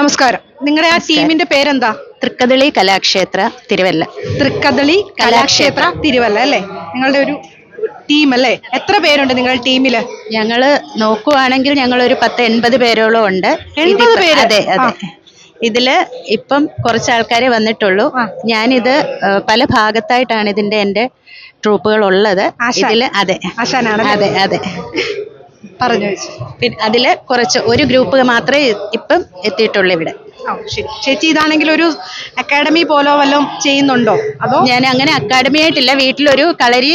നമസ്കാരം. നിങ്ങളുടെ ആ ടീമിന്റെ പേരെന്താ? തൃക്കദളി കലാക്ഷേത്ര തിരുവല്ല. തൃക്കദളി കലാക്ഷേത്ര തിരുവല്ല അല്ലേ നിങ്ങളുടെ ഒരു ടീം അല്ലേ? എത്ര പേരുണ്ട് നിങ്ങളുടെ ടീമില്? ഞങ്ങള് നോക്കുവാണെങ്കിൽ ഞങ്ങൾ ഒരു 10-80 പേരോളം ഉണ്ട്. 80 പേര്? അതെ അതെ. ഇതില് ഇപ്പം കുറച്ച് ആൾക്കാരെ വന്നിട്ടുള്ളൂ. ഞാനിത് പല ഭാഗത്തായിട്ടാണ് എന്റെ ട്രൂപ്പുകൾ ഉള്ളത്. ഇതില് അതെ അതെ അതെ പറഞ്ഞു. പിന്നെ അതില് കുറച്ച് ഒരു ഗ്രൂപ്പ് മാത്രമേ ഇപ്പം എത്തിയിട്ടുള്ളൂ ഇവിടെ. ശരി ചേച്ചി, ഇതാണെങ്കിൽ ഒരു അക്കാഡമി പോലോ വല്ലതും ചെയ്യുന്നുണ്ടോ? അതോ? ഞാൻ അങ്ങനെ അക്കാഡമി ആയിട്ടില്ല, വീട്ടിലൊരു കളരി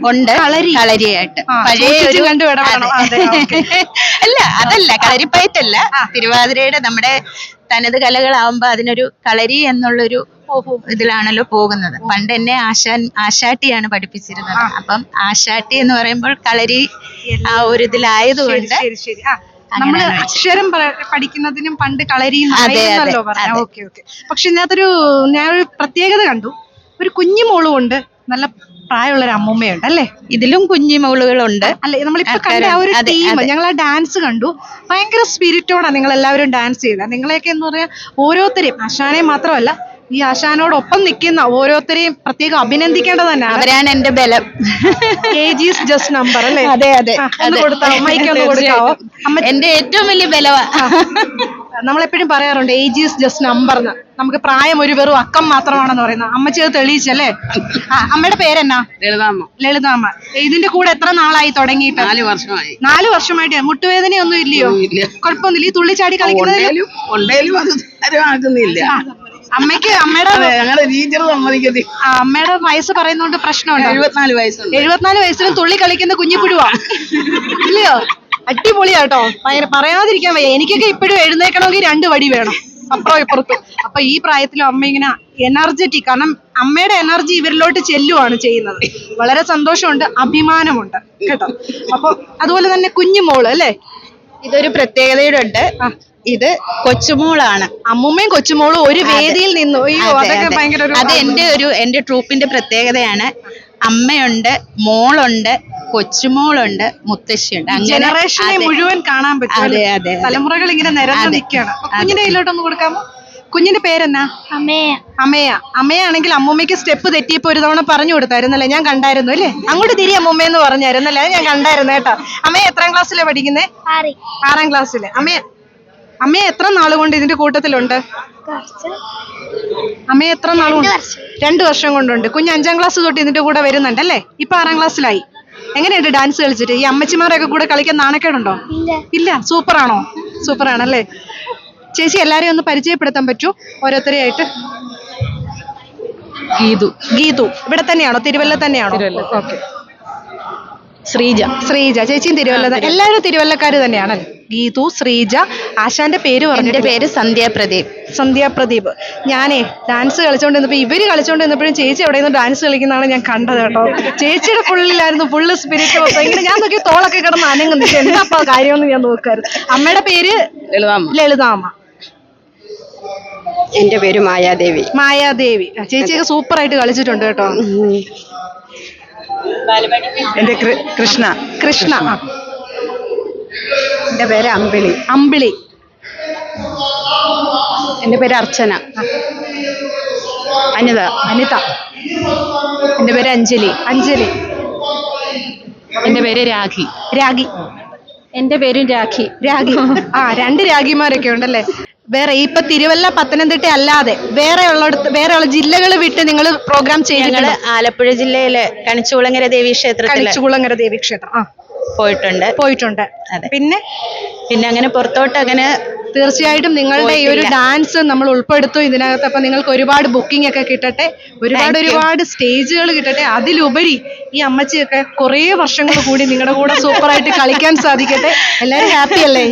ഉണ്ട്. കളരിയായിട്ട് പഴയ ഒരു അല്ല, അതല്ല കളരിപ്പയറ്റല്ല, തിരുവാതിരയുടെ നമ്മുടെ തനത് കലകളാവുമ്പോ അതിനൊരു കളരി എന്നുള്ളൊരു ഇതിലാണല്ലോ പോകുന്നത്. പണ്ട് എന്നെ ആശാട്ടിയാണ് പഠിപ്പിച്ചിരുന്നത്. അപ്പം ആശാട്ടി എന്ന് പറയുമ്പോൾ കളരി ആ ഒരു ഇതിലായതുകൊണ്ട് നമ്മള് അക്ഷരം പഠിക്കുന്നതിനും പണ്ട് കളരിന്നല്ലോ പറഞ്ഞു. Okay okay. പക്ഷെ ഇതിനകത്തൊരു ഞാനൊരു പ്രത്യേകത കണ്ടു. ഒരു കുഞ്ഞു മോളും ഉണ്ട്, നല്ല പ്രായമുള്ള ഒരു അമ്മൂമ്മയുണ്ട് അല്ലേ? ഇതിലും കുഞ്ഞു മോളുകളുണ്ട് അല്ലെ? നമ്മളിപ്പോ കണ്ട ആ ഒരു ടീം, ഞങ്ങൾ ആ ഡാൻസ് കണ്ടു. ഭയങ്കര സ്പിരിറ്റോടാണ് നിങ്ങൾ എല്ലാവരും ഡാൻസ് ചെയ്തത്. നിങ്ങളെയൊക്കെ എന്ന് പറയാ ഓരോരുത്തരെയും, ആശാനെ മാത്രമല്ല ഈ ആശാനോടൊപ്പം നിൽക്കുന്ന ഓരോരുത്തരെയും പ്രത്യേകം അഭിനന്ദിക്കേണ്ടത് തന്നെയാണ്. അവരാണ് എന്റെ ബലം. ഏജ് ഈസ് ജസ്റ്റ് നമ്പർ അല്ലേ? അതെ അതെ. ഒന്ന് കൊടുക്കാവോ? എന്റെ ഏറ്റവും വലിയ ബലവാ. നമ്മളെപ്പോഴും പറയാറുണ്ട് ഏജ് ഈസ് ജസ്റ്റ് നമ്പർ എന്ന്. നമുക്ക് പ്രായം ഒരു വെറും അക്കം മാത്രമാണെന്ന് പറയുന്നത്. അമ്മച്ചി അത് തെളിയിച്ചല്ലേ? അമ്മയുടെ പേരെന്നാ? ലളിതാമ്മ. ഇതിന്റെ കൂടെ എത്ര നാളായി തുടങ്ങിയിട്ട്? 4 വർഷമായി. 4 വർഷമായിട്ട്. മുട്ടുവേദനയൊന്നും ഇല്ലയോ? കുഴപ്പമൊന്നുമില്ല. ഈ തുള്ളിച്ചാടി കളിക്കുന്നതിൽ അമ്മയ്ക്ക് അമ്മയുടെ വയസ്സ് പറയുന്നോണ്ട് പ്രശ്നമുണ്ടോ? 74 വയസ്സുണ്ട്. 74 വയസ്സിലും തുള്ളി കളിക്കുന്ന കുഞ്ഞിപ്പുഴുവാ ഇല്ലയോ? അടിപൊളിയാട്ടോ. പറയാതിരിക്കാൻ വയ്യ. എനിക്കൊക്കെ ഇപ്പോഴും എഴുന്നേക്കണമെങ്കിൽ 2 വടി വേണം, അപ്പുറം ഇപ്പുറത്തും. അപ്പൊ ഈ പ്രായത്തിലും അമ്മ ഇങ്ങനെ എനർജറ്റിക്, കാരണം അമ്മയുടെ എനർജി ഇവരിലോട്ട് ചെല്ലുവാണ് ചെയ്യുന്നത്. വളരെ സന്തോഷമുണ്ട്, അഭിമാനമുണ്ട് കേട്ടോ. അപ്പൊ അതുപോലെ തന്നെ കുഞ്ഞുമോള് അല്ലേ? ഇതൊരു പ്രത്യേകതയുടെ ഉണ്ട്. ഇത് കൊച്ചുമോളാണ്. അമ്മുമ്മയും കൊച്ചുമോളും ഒരു വേദിയിൽ നിന്നു. അതൊക്കെ ഭയങ്കര അത് എന്റെ ട്രൂപ്പിന്റെ പ്രത്യേകതയാണ്. അമ്മയുണ്ട്, മോളുണ്ട്, കൊച്ചുമോളുണ്ട്, മുത്തശ്ശിയുണ്ട്. അങ്ങനെ ജനറേഷനെ മുഴുവൻ കാണാൻ പറ്റും. അതെ അതെ. തലമുറകൾ ഇങ്ങനെ നിരന്ന് നിൽക്കുകയാണ്. കുഞ്ഞിന്റെ കയ്യിലോട്ടൊന്ന് കൊടുക്കാമോ? കുഞ്ഞിന്റെ പേരെന്നാ? അമ്മയാണെങ്കിൽ അമ്മൂമ്മയ്ക്ക് സ്റ്റെപ്പ് തെറ്റിയപ്പോ ഒരു തവണ പറഞ്ഞു കൊടുത്തായിരുന്നല്ലേ? ഞാൻ കണ്ടായിരുന്നു അല്ലേ? അങ്ങോട്ട് തിരി അമ്മൂമ്മയെന്ന് പറഞ്ഞായിരുന്നല്ലേ? ഞാൻ കണ്ടായിരുന്നു കേട്ടോ. അമ്മയെ എത്രാം ക്ലാസ്സിലാണ് പഠിക്കുന്നേ? 6ാം ക്ലാസ്സില്. അമ്മയെ എത്ര നാളുകൊണ്ട് ഇതിന്റെ കൂട്ടത്തിലുണ്ട്? അമ്മയെ എത്ര നാളുകൊണ്ട്? 2 വർഷം കൊണ്ടുണ്ട്. കുഞ്ഞ് 5ാം ക്ലാസ് തൊട്ട് ഇതിന്റെ കൂടെ വരുന്നുണ്ടല്ലേ? ഇപ്പൊ 6ാം ക്ലാസ്സിലായി. എങ്ങനെയുണ്ട് ഡാൻസ് കളിച്ചിട്ട്? ഈ അമ്മച്ചിമാരൊക്കെ കൂടെ കളിക്കാൻ നാണക്കേടുണ്ടോ? ഇല്ല. സൂപ്പറാണോ? സൂപ്പറാണല്ലേ? ചേച്ചി എല്ലാരെയും ഒന്ന് പരിചയപ്പെടുത്താൻ പറ്റൂ ഓരോരുത്തരെയായിട്ട്? ഗീതു ഇവിടെ തന്നെയാണോ? തിരുവല്ല തന്നെയാണോ? ഓക്കെ. ശ്രീജ ചേച്ചിയും തിരുവല്ല. എല്ലാവരും തിരുവല്ലക്കാര് തന്നെയാണല്ലേ? ഗീതു, ശ്രീജ. ആശാന്റെ പേര് പറഞ്ഞു? എന്റെ പേര് സന്ധ്യാപ്രദീപ്. ഞാനേ ഡാൻസ് കളിച്ചോണ്ടിരുന്നപ്പോ ഇവര് കളിച്ചോണ്ടിരുന്നപ്പോഴും ചേച്ചി എവിടെ നിന്ന് ഡാൻസ് കളിക്കുന്നതാണ് ഞാൻ കണ്ടത് കേട്ടോ. ചേച്ചിയുടെ ഫുള്ളിലായിരുന്നു, ഫുള്ള് സ്പിരിറ്റ് മൊത്തം. ഇങ്ങനെ ഞാൻ നോക്കി തോളൊക്കെ കിടന്ന് അനങ്ങുന്നു. എന്താ കാര്യമെന്ന് ഞാൻ നോക്കായിരുന്നു. അമ്മയുടെ പേര്? ലളിതാമ്മ. എന്റെ പേര് മായാദേവി. ചേച്ചിയൊക്കെ സൂപ്പർ ആയിട്ട് കളിച്ചിട്ടുണ്ട് കേട്ടോ. എന്റെ കൃഷ്ണ. എന്റെ പേര് അമ്പിളി. എന്റെ പേര് അർച്ചന. അനിത. എന്റെ പേര് അഞ്ജലി. എന്റെ പേര് രാഖി. എന്റെ പേരും രാഖി. 2 രാഖിമാരൊക്കെ ഉണ്ടല്ലേ? വേറെ ഇപ്പൊ തിരുവല്ല, പത്തനംതിട്ട അല്ലാതെ വേറെയുള്ള ജില്ലകൾ വിട്ട് നിങ്ങൾ പ്രോഗ്രാം ചെയ്യുന്നത്? ആലപ്പുഴ ജില്ലയിലെ കണിച്ചുകുളങ്ങര ദേവി ക്ഷേത്രം പോയിട്ടുണ്ട്. പിന്നെ അങ്ങനെ പുറത്തോട്ട് അങ്ങനെ തീർച്ചയായിട്ടും നിങ്ങളുടെ ഈ ഒരു ഡാൻസ് നമ്മൾ ഉൾപ്പെടുത്തും ഇതിനകത്ത്. അപ്പൊ നിങ്ങൾക്ക് ഒരുപാട് ബുക്കിംഗ് ഒക്കെ കിട്ടട്ടെ, ഒരുപാട് സ്റ്റേജുകൾ കിട്ടട്ടെ. അതിലുപരി ഈ അമ്മച്ചിയൊക്കെ കുറേ വർഷങ്ങൾ കൂടി നിങ്ങളുടെ കൂടെ സൂപ്പറായിട്ട് കളിക്കാൻ സാധിക്കട്ടെ. എല്ലാരും ഹാപ്പി അല്ലേ?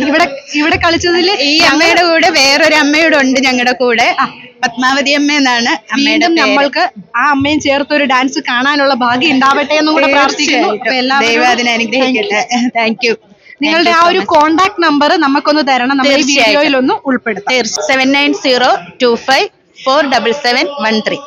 ഇവിടെ കളിച്ചതിൽ ഈ അമ്മയുടെ കൂടെ വേറൊരു അമ്മയോട് ഉണ്ട് ഞങ്ങളുടെ കൂടെ, പത്മാവതി അമ്മ എന്നാണ്. വീണ്ടും നമ്മൾക്ക് ആ അമ്മയും ചേർത്തൊരു ഡാൻസ് കാണാനുള്ള ഭാഗ്യം ഉണ്ടാവട്ടെ എന്നും കൂടെ പ്രാർത്ഥിക്കുന്നു. ദൈവം അതിനെ അനുഗ്രഹിക്കട്ടെ. Thank you. നിങ്ങളുടെ ആ ഒരു കോണ്ടാക്ട് നമ്പർ നമുക്കൊന്ന് തരണം, നമ്മൾ ഈ വീഡിയോയിൽ ഒന്ന് ഉൾപ്പെടുത്താം. 7902547713.